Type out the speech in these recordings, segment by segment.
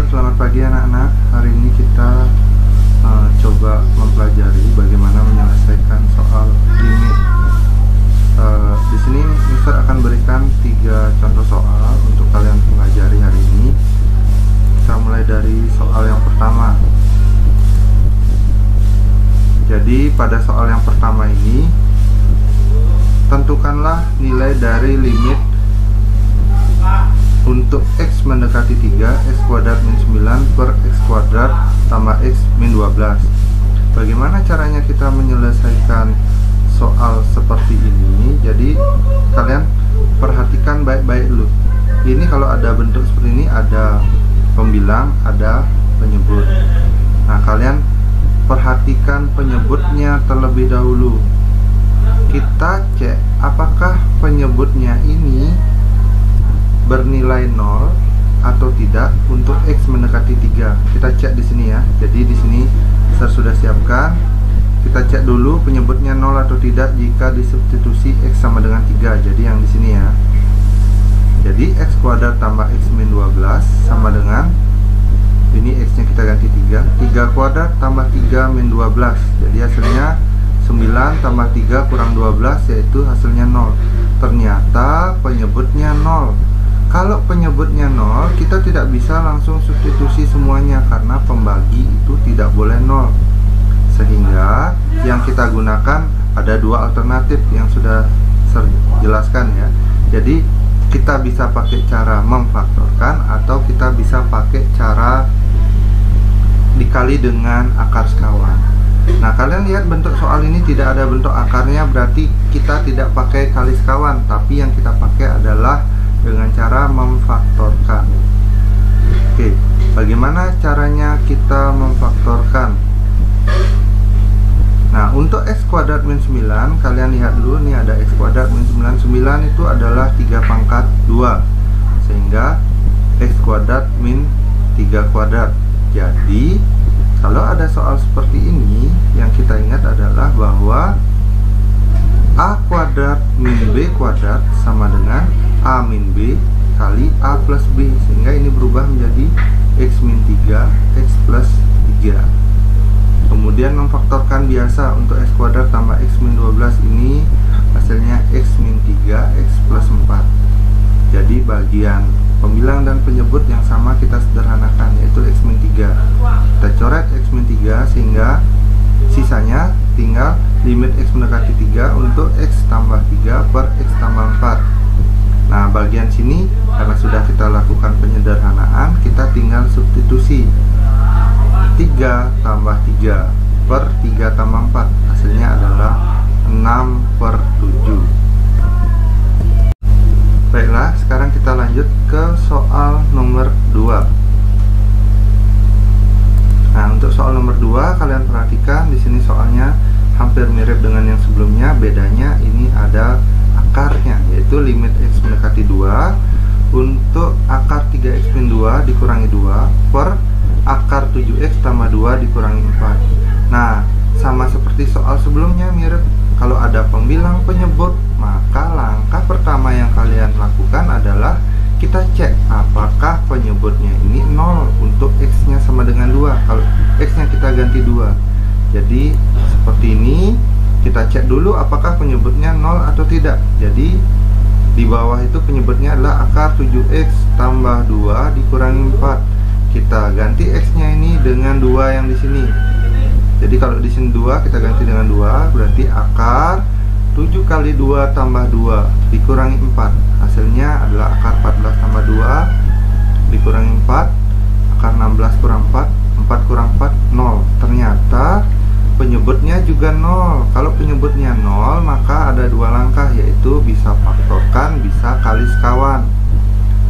selamat pagi anak-anak. Hari ini kita coba mempelajari bagaimana menyelesaikan soal limit. Di sini Mister akan berikan 3 contoh soal untuk kalian pelajari hari ini. Kita mulai dari soal yang pertama. Jadi pada soal yang pertama ini, tentukanlah nilai dari limit untuk X mendekati 3, X kuadrat min 9 per X kuadrat tambah X min 12. Bagaimana caranya kita menyelesaikan soal seperti ini? Jadi kalian perhatikan baik-baik dulu. Ini kalau ada bentuk seperti ini, ada pembilang, ada penyebut. Nah, kalian perhatikan penyebutnya terlebih dahulu. Kita cek apakah penyebutnya ini bernilai 0 atau tidak untuk X mendekati 3. Kita cek di sini ya. Jadi di sini Mister sudah siapkan. Kita cek dulu penyebutnya 0 atau tidak jika disubstitusi X sama dengan 3. Jadi yang di sini ya. Jadi X kuadrat tambah X min 12 sama dengan, ini X nya kita ganti 3 kuadrat tambah 3 min 12. Jadi hasilnya 9 tambah 3 kurang 12, yaitu hasilnya 0. Ternyata penyebutnya 0. Kalau penyebutnya 0, kita tidak bisa langsung substitusi semuanya karena pembagi itu tidak boleh 0. Sehingga yang kita gunakan ada 2 alternatif yang sudah saya jelaskan ya. Jadi kita bisa pakai cara memfaktorkan atau kita bisa pakai cara dikali dengan akar sekawan. Nah, kalian lihat bentuk soal ini tidak ada bentuk akarnya, berarti kita tidak pakai kali sekawan, tapi yang kita pakai adalah dengan cara memfaktorkan. Oke, bagaimana caranya kita memfaktorkan? Nah, untuk X kuadrat min 9, kalian lihat dulu nih, ada X kuadrat min 9. 9 itu adalah 3 pangkat 2, sehingga X kuadrat min 3 kuadrat. Jadi kalau ada soal seperti ini, yang kita ingat adalah bahwa A kuadrat min B kuadrat sama dengan A min B kali A plus B, sehingga ini berubah menjadi X min 3 X plus 3. Kemudian memfaktorkan biasa untuk X kuadrat tambah X min 12, ini hasilnya X min 3 X plus 4. Jadi bagian pembilang dan penyebut yang sama kita sederhanakan, yaitu X min 3. Kita coret X min 3 sehingga sisanya tinggal limit X mendekati 3 untuk X tambah 3 per X tambah 4. Nah, bagian sini karena sudah kita lakukan penyederhanaan, kita tinggal substitusi 3 tambah 3 per 3 tambah 4. Hasilnya adalah 6 per 7. Baiklah, sekarang kita lanjut ke soal nomor 2. Nah, untuk soal nomor 2, kalian perhatikan di sini soalnya hampir mirip dengan yang sebelumnya. Bedanya ini ada akarnya, yaitu limit X mendekati 2 untuk akar 3X min 2 dikurangi 2 per akar 7X tambah 2 dikurangi 4. Nah, sama seperti soal sebelumnya, mirip. Kalau ada pembilang penyebut, maka langkah pertama yang kalian lakukan adalah kita cek apakah penyebutnya ini 0 untuk X nya sama dengan 2. Kalau X nya kita ganti 2. Jadi seperti ini, kita cek dulu apakah penyebutnya 0 atau tidak. Jadi di bawah itu penyebutnya adalah akar 7X tambah 2 dikurangi 4. Kita ganti X nya ini dengan 2 yang di sini. Jadi kalau di sini 2, kita ganti dengan 2, berarti akar 7 kali 2 tambah 2 dikurangi 4. Hasilnya adalah akar 14 tambah 2 dikurangi 4. Akar 16 kurang 4, 4 kurang 4, 0. Ternyata penyebutnya juga 0. Kalau penyebutnya 0, maka ada 2 langkah, yaitu bisa faktorkan, bisa kali sekawan.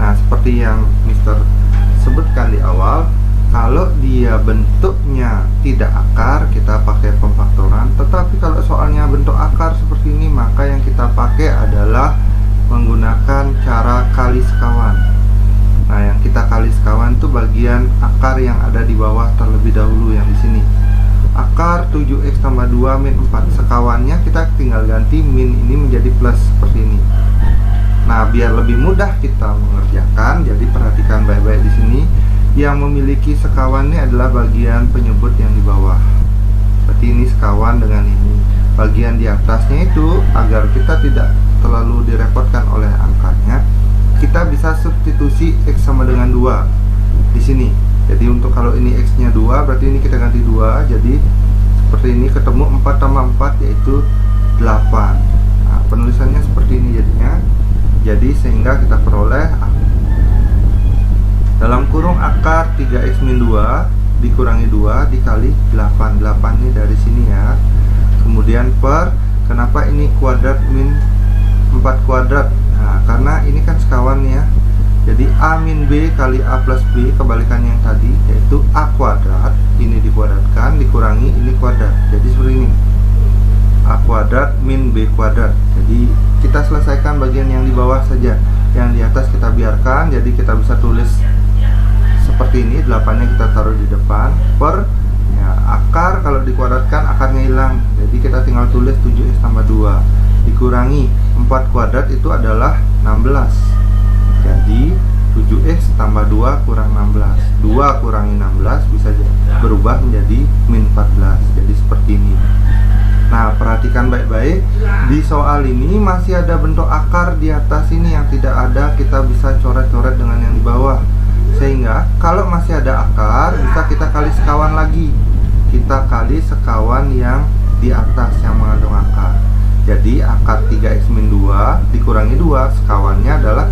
Nah, seperti yang Mister sebutkan di awal, kalau dia bentuknya tidak akar, kita pakai pemfaktoran. Tetapi kalau soalnya bentuk akar seperti ini, maka yang kita pakai adalah menggunakan cara kali sekawan. Nah, yang kita kali sekawan itu bagian akar yang ada di bawah terlebih dahulu, yang di sini. Akar 7X tambah 2 min 4. Sekawannya kita tinggal ganti min ini menjadi plus seperti ini. Nah, biar lebih mudah kita mengerjakan, jadi perhatikan baik-baik di sini. yang memiliki sekawan ini adalah bagian penyebut yang di bawah. Seperti ini sekawan dengan ini. Bagian di atasnya itu agar kita tidak terlalu direpotkan oleh angkanya, kita bisa substitusi X sama dengan 2 di sini. Jadi untuk kalau ini X-nya 2, berarti ini kita ganti 2. Jadi seperti ini, ketemu 4 tambah 4 yaitu 8. Nah, penulisannya seperti ini jadinya. Jadi sehingga kita peroleh dalam kurung akar 3X min 2 dikurangi 2 dikali 8. 8 ini dari sini ya. Kemudian per, kenapa ini kuadrat min 4 kuadrat? Nah, karena ini kan sekawan ya. Jadi A min B kali A plus B, kebalikan yang tadi, yaitu A kuadrat, ini dikuadratkan, dikurangi ini kuadrat. Jadi seperti ini, A kuadrat min B kuadrat. Jadi kita selesaikan bagian yang di bawah saja, yang di atas kita biarkan. Jadi kita bisa tulis seperti ini, 8-nya kita taruh di depan, per ya, akar kalau dikuadratkan akarnya hilang, jadi kita tinggal tulis 7x tambah 2 dikurangi 4 kuadrat itu adalah 16. Jadi 7x tambah 2 kurang 16, 2 kurangi 16 bisa berubah menjadi min 14. Jadi seperti ini. Nah, perhatikan baik-baik, di soal ini masih ada bentuk akar di atas ini yang tidak ada, kita bisa coret-coret dengan yang di bawah. Sehingga kalau masih ada akar, bisa kita kali sekawan lagi. Kita kali sekawan yang di atas yang mengandung akar. Jadi akar 3x min 2 dikurangi 2, sekawannya adalah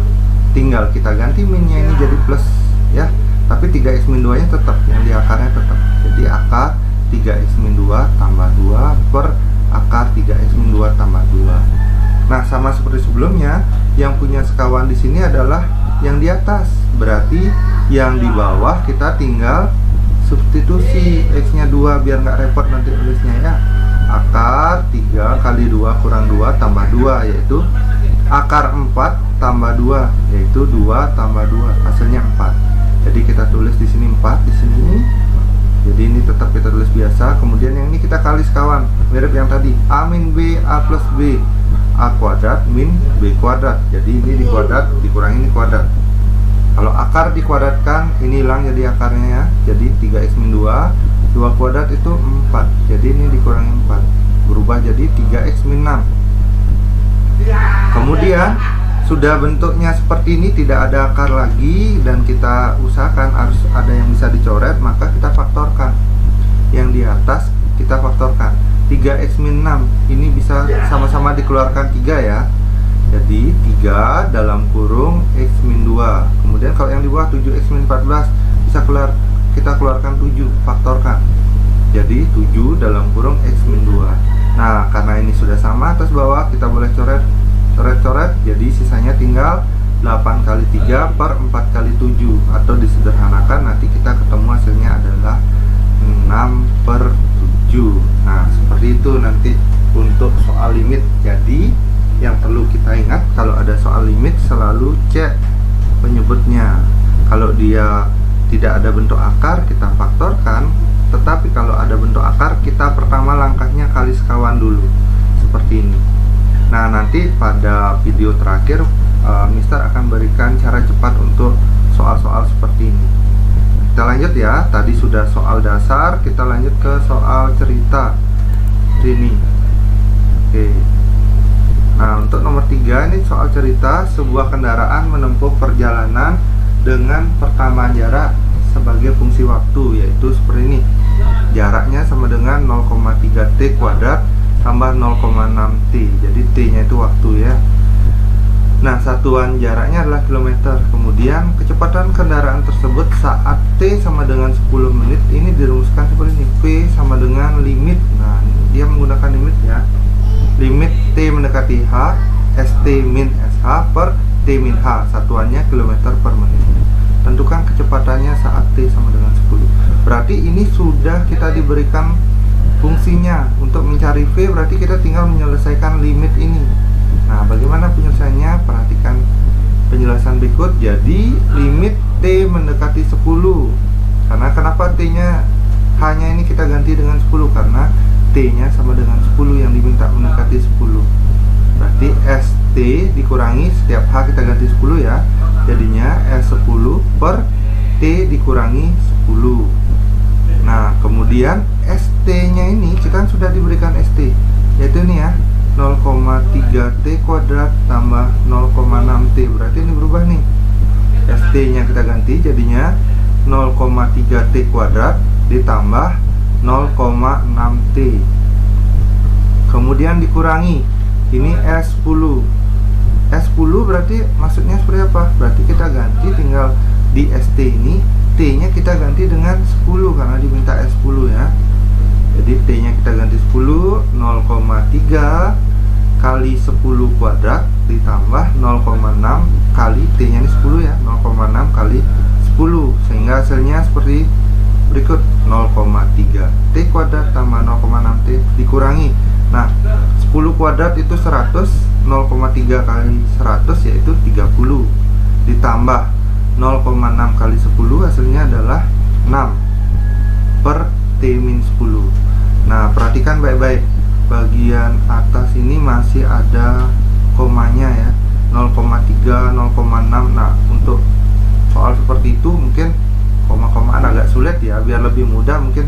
tinggal kita ganti minnya ini jadi plus ya. Tapi 3x min 2 nya tetap, yang di akarnya tetap. Jadi akar 3x min 2 tambah 2 per akar 3x min 2 tambah 2. Nah, sama seperti sebelumnya, yang punya sekawan di sini adalah yang di atas. Berarti yang di bawah kita tinggal substitusi X-nya 2 biar nggak repot nanti tulisnya ya. Akar 3 kali 2 kurang 2 tambah 2 yaitu akar 4 tambah 2 yaitu 2 tambah 2 hasilnya 4. Jadi kita tulis di sini 4 di sini. Jadi ini tetap kita tulis biasa. Kemudian yang ini kita kali sekawan, mirip yang tadi, A min B A plus B, A kuadrat min B kuadrat. Jadi ini di kuadrat dikurangi ini kuadrat. Kalau akar dikuadratkan, ini hilang jadi akarnya ya. Jadi 3x min 2 2 kuadrat itu 4. Jadi ini dikurangi 4, berubah jadi 3x min 6. Kemudian sudah bentuknya seperti ini, tidak ada akar lagi, dan kita usahakan harus ada yang bisa dicoret, maka kita faktorkan. Yang di atas kita faktorkan 3x min 6, ini bisa sama-sama dikeluarkan 3 ya. Jadi 3 dalam kurung x min 2. Kemudian kalau yang di bawah 7x min 14 bisa kita keluarkan 7, faktorkan. Jadi 7 dalam kurung x min 2. Nah, karena ini sudah sama atas bawah, kita boleh coret-coret. Jadi sisanya tinggal 8 kali 3 per 4 kali 7, atau disederhanakan nanti kita ketemu hasilnya adalah 6 per 7. Nah, seperti itu nanti untuk soal limit. Jadi yang perlu kita ingat, kalau ada soal limit selalu cek penyebutnya. Kalau dia tidak ada bentuk akar, kita faktorkan. Tetapi kalau ada bentuk akar, kita pertama langkahnya kali sekawan dulu, seperti ini. Nah, nanti pada video terakhir Mister akan berikan cara cepat untuk soal-soal seperti ini. Kita lanjut ya, tadi sudah soal dasar, kita lanjut ke soal cerita ini. Oke. Nah, untuk nomor 3 ini soal cerita, sebuah kendaraan menempuh perjalanan dengan pertamaan jarak sebagai fungsi waktu, yaitu seperti ini. Jaraknya sama dengan 0,3 T kuadrat tambah 0,6 T. Jadi T nya itu waktu ya. Nah, satuan jaraknya adalah kilometer. Kemudian kecepatan kendaraan tersebut saat T sama dengan 10 menit ini dirumuskan seperti ini. P sama dengan limit. Nah, dia menggunakan limit ya. Limit T mendekati H, ST min SH per T min H, satuannya kilometer per menit. Tentukan kecepatannya saat T sama dengan 10. Berarti ini sudah kita diberikan fungsinya. Untuk mencari V berarti kita tinggal menyelesaikan limit ini. Nah, bagaimana penyelesaiannya? Perhatikan penjelasan berikut. Jadi limit T mendekati 10. Karena kenapa T-nya hanya ini kita ganti dengan 10? Karena T-nya sama dengan 10 yang diminta, mendekati 10. Berarti ST dikurangi setiap H kita ganti 10 ya. Jadinya S10 per T dikurangi 10. Nah, kemudian ST-nya ini kita sudah diberikan ST, yaitu ini ya, 0,3T kuadrat tambah 0,6T. Berarti ini berubah nih. ST-nya kita ganti jadinya 0,3T kuadrat ditambah 0,6T. Kemudian dikurangi, ini S10. S10 berarti maksudnya seperti apa? Berarti kita ganti tinggal di ST ini, T-nya kita ganti dengan 10 karena diminta S10 ya. Jadi T-nya kita ganti 10, 0,3 kali 10 kuadrat ditambah 0,6 kali T-nya ini 10 ya, 0,6 kali 10, sehingga hasilnya seperti berikut, 0,3 T kuadrat tambah 0,6T dikurangi. Nah, 10 kuadrat itu 100, 0,3 kali 100 yaitu 30 ditambah 0,6 kali 10 hasilnya adalah 6 per T-10. Nah, perhatikan baik-baik, bagian atas ini masih ada komanya ya, 0,3, 0,6. Nah, untuk soal seperti itu mungkin koma-komaan agak sulit ya. Biar lebih mudah mungkin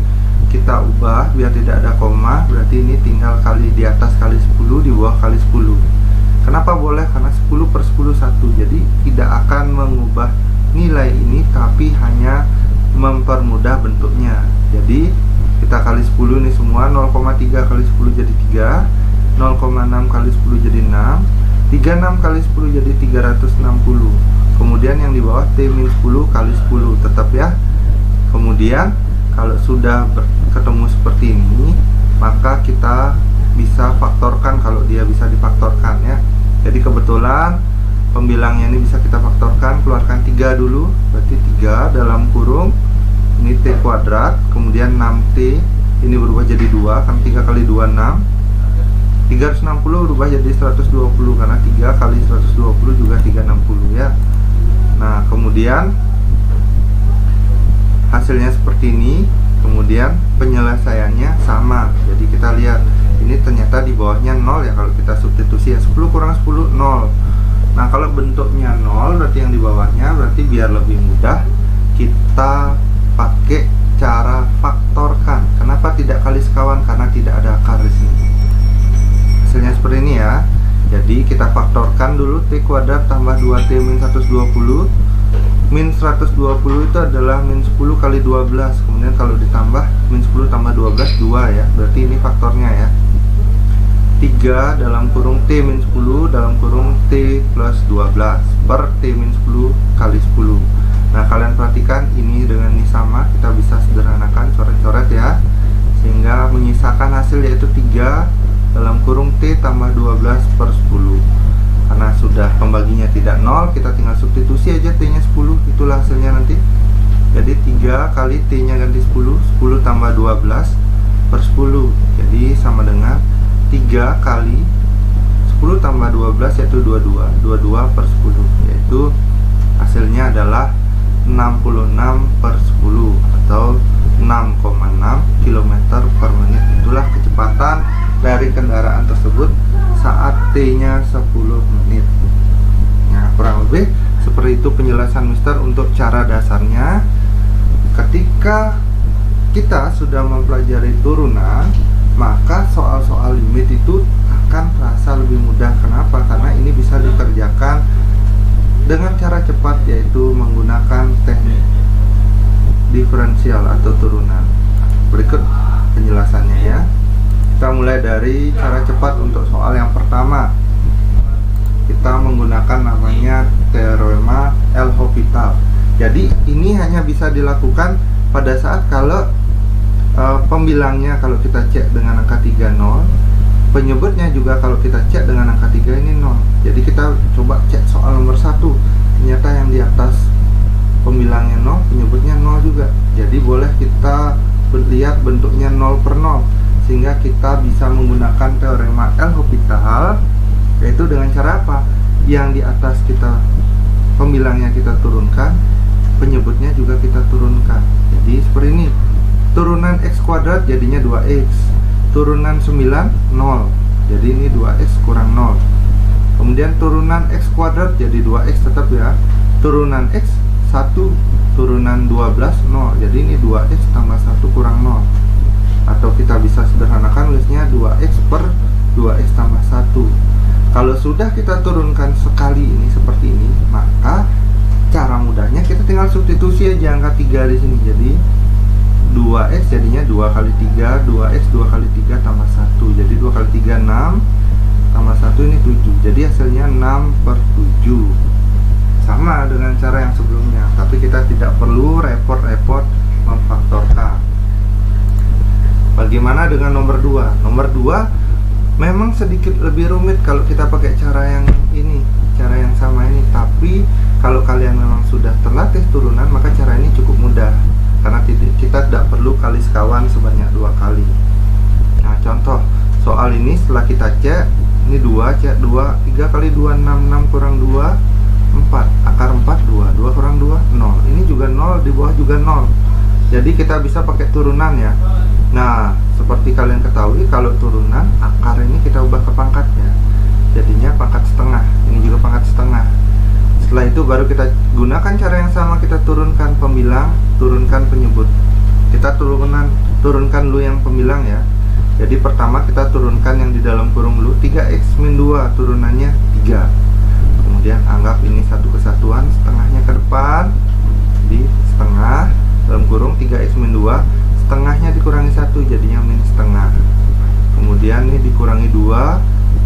kita ubah biar tidak ada koma. Berarti ini tinggal kali di atas kali 10, di bawah kali 10. Kenapa boleh? Karena 10 per 10 1. Jadi tidak akan mengubah nilai ini, tapi hanya mempermudah bentuknya. Jadi kita kali 10 ini semua, 0,3 kali 10 jadi 3, 0,6 kali 10 jadi 6, 36 kali 10 jadi 360. Kemudian yang di bawah T-10 kali 10 tetap ya. Kemudian kalau sudah ketemu seperti ini, maka kita bisa faktorkan kalau dia bisa difaktorkan ya. Jadi kebetulan pembilangnya ini bisa kita faktorkan. Keluarkan 3 dulu, berarti 3 dalam kurung ini T kuadrat, kemudian 6T ini berubah jadi 2 karena 3 kali 2 6, 360 berubah jadi 120 karena 3 kali 120 juga 360 ya. Nah, kemudian hasilnya seperti ini. Kemudian penyelesaiannya sama. Jadi kita lihat ini ternyata di bawahnya 0 ya kalau kita substitusi ya. 10 kurang 10 0. Nah, kalau bentuknya 0 berarti yang di bawahnya, berarti biar lebih mudah kita pakai cara faktorkan. Kenapa tidak kali sekawan? Karena tidak ada akar di sini. Hasilnya seperti ini ya. Jadi kita faktorkan dulu T kuadrat tambah 2T min 120. Min 120 itu adalah min 10 kali 12. Kemudian kalau ditambah min 10 tambah 12 2 ya. Berarti ini faktornya ya. 3 dalam kurung T min 10 dalam kurung T plus 12 per T min 10 kali 10. Nah, kalian perhatikan ini dengan ini sama, kita bisa sederhanakan, coret-coret ya, sehingga menyisakan hasil yaitu 3 dalam kurung T tambah 12 per 10. Karena sudah pembaginya tidak 0, kita tinggal substitusi aja T nya 10, itulah hasilnya nanti. Jadi 3 kali T nya ganti 10, 10 tambah 12 per 10. Jadi sama dengan 3 kali 10 tambah 12 yaitu 22, 22 per 10, yaitu hasilnya adalah 66 per 10 atau 6,6 km per menit. Itulah kecepatan dari kendaraan tersebut saat T-nya 10 menit. Nah, kurang lebih seperti itu penjelasan Mister untuk cara dasarnya. Ketika kita sudah mempelajari turunan, maka soal-soal limit itu akan terasa lebih mudah. Kenapa? Karena ini bisa dikerjakan dengan cara cepat, yaitu menggunakan teknik diferensial atau turunan. Berikut penjelasannya ya. Kita mulai dari cara cepat untuk soal yang pertama. Kita menggunakan namanya teorema L'Hopital. Jadi ini hanya bisa dilakukan pada saat kalau pembilangnya kalau kita cek dengan angka 3 0, penyebutnya juga kalau kita cek dengan angka 3 ini 0. Jadi kita coba cek soal nomor 1. Ternyata yang di atas pembilangnya 0, penyebutnya 0 juga. Jadi boleh kita lihat bentuknya 0 per 0, sehingga kita bisa menggunakan teorema L'Hopital, yaitu dengan cara apa? Yang di atas kita pembilangnya kita turunkan, penyebutnya juga kita turunkan. Jadi seperti ini. Turunan X kuadrat jadinya 2X. Turunan 9 0. Jadi ini 2X kurang 0. Kemudian turunan X kuadrat jadi 2X tetap ya. Turunan X 1 turunan 12 0. Jadi ini 2x tambah 1 kurang 0. Atau kita bisa sederhanakan nulisnya 2x per 2x tambah 1. Kalau sudah kita turunkan sekali ini seperti ini, maka cara mudahnya kita tinggal substitusi aja angka 3 di sini. Jadi 2x jadinya 2 kali 3, 2x 2 kali 3 tambah 1. Jadi 2 kali 3 6 tambah 1 ini 7. Jadi hasilnya 6 per 7. Sama dengan cara yang sebelumnya, tapi kita tidak perlu repot-repot memfaktorkan. Bagaimana dengan nomor 2? Nomor 2 memang sedikit lebih rumit kalau kita pakai cara yang ini, cara yang sama ini. Tapi kalau kalian memang sudah terlatih turunan, maka cara ini cukup mudah, karena kita tidak perlu kali sekawan sebanyak 2 kali. Nah, contoh soal ini setelah kita cek, ini 2, cek 2, 3 kali 2 6, 6 kurang 2 4, akar 4 2, 2 kurang 2 0. Ini juga 0, di bawah juga 0. Jadi kita bisa pakai turunan ya. Nah, seperti kalian ketahui, kalau turunan akar ini kita ubah ke pangkat ya. Jadinya pangkat setengah. Ini juga pangkat setengah. Setelah itu baru kita gunakan cara yang sama, kita turunkan pembilang, turunkan penyebut. Kita turunkan dulu yang pembilang ya. Jadi pertama kita turunkan yang di dalam kurung dulu, 3x min 2, turunannya 3. Kemudian anggap ini satu kesatuan, setengahnya ke depan, di setengah, dalam kurung 3x min 2, setengahnya dikurangi 1, jadinya min setengah. Kemudian ini dikurangi 2,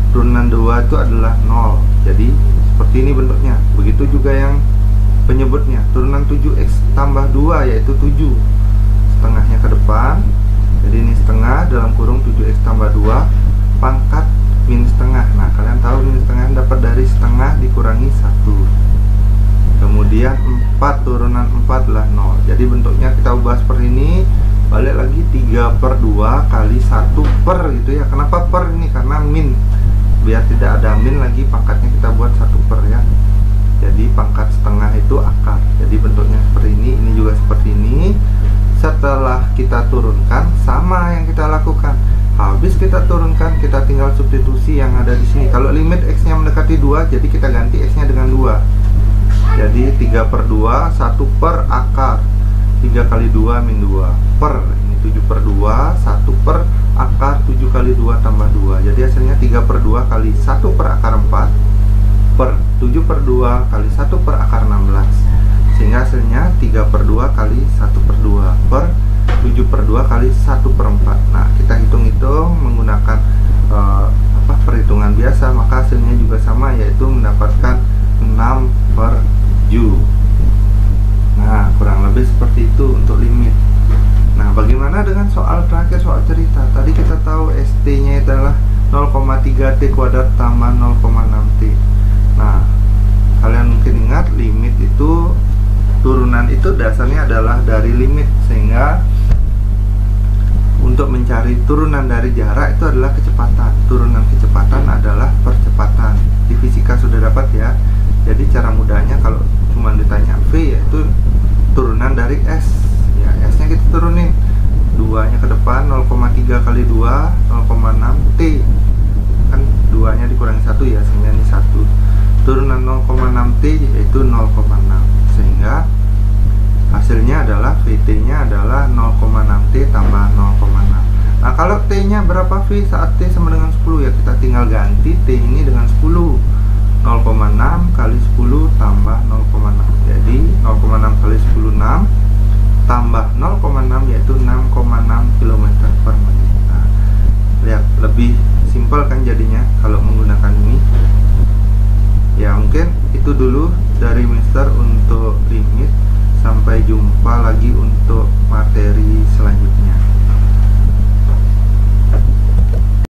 turunan 2 itu adalah 0. Jadi seperti ini bentuknya. Begitu juga yang penyebutnya, turunan 7x tambah 2 yaitu 7, setengahnya ke depan. Jadi ini setengah, dalam kurung 7x tambah 2, pangkat min setengah. Nah, kalian tahu min setengah dapat dari setengah dikurangi 1. Kemudian 4, turunan 4 adalah 0. Jadi bentuknya kita ubah seperti ini. Balik lagi 3 per 2 kali 1 per gitu ya. Kenapa per ini? Karena min. Biar tidak ada min lagi, pangkatnya kita buat 1 per ya. Jadi pangkat setengah itu akar. Jadi bentuknya seperti ini juga seperti ini. Setelah kita turunkan, sama yang kita lakukan. Habis kita turunkan, kita tinggal substitusi yang ada di sini. Kalau limit x-nya mendekati 2, jadi kita ganti x-nya dengan 2. Jadi 3 per 2, 1 per akar 3 kali 2 min 2 per, ini 7 per 2, 1 per akar 7 kali 2 tambah 2. Jadi hasilnya 3 per 2 kali 1 per akar 4 per 7 per 2 kali 1 per akar 16. Sehingga hasilnya 3 per 2 kali 1 per 2 per 7 per 2 kali 1 per 4. Nah, kita hitung-hitung menggunakan perhitungan biasa, maka hasilnya juga sama, yaitu mendapatkan 6 per 7. Nah, kurang lebih seperti itu untuk limit. Nah, bagaimana dengan soal terakhir, soal cerita? Tadi kita tahu ST-nya adalah 0,3T kuadrat tambah 0,6T. Nah, kalian mungkin ingat limit itu, turunan itu dasarnya adalah dari limit, sehingga untuk mencari turunan dari jarak itu adalah kecepatan. Turunan kecepatan adalah percepatan. Di fisika sudah dapat ya. Jadi cara mudahnya kalau cuma ditanya V, yaitu turunan dari S. Ya, S-nya kita turunin. 2-nya ke depan, 0,3 kali 2, 0,6 T. Kan 2-nya dikurangi 1 ya, sehingga ini 1. Turunan 0,6 T yaitu 0,6. Sehingga hasilnya adalah VT-nya adalah 0,6 T tambah 0,6. Nah, kalau T-nya berapa V saat T sama dengan 10 ya, kita tinggal ganti T ini dengan 10. 0,6 kali 10 tambah 0,6. Jadi 0,6 kali 10 6 tambah 0,6 yaitu 6,6 km per menit. Nah, lihat lebih simpel kan jadinya kalau menggunakan ini. Ya, mungkin itu dulu dari Mister untuk limit. Sampai jumpa lagi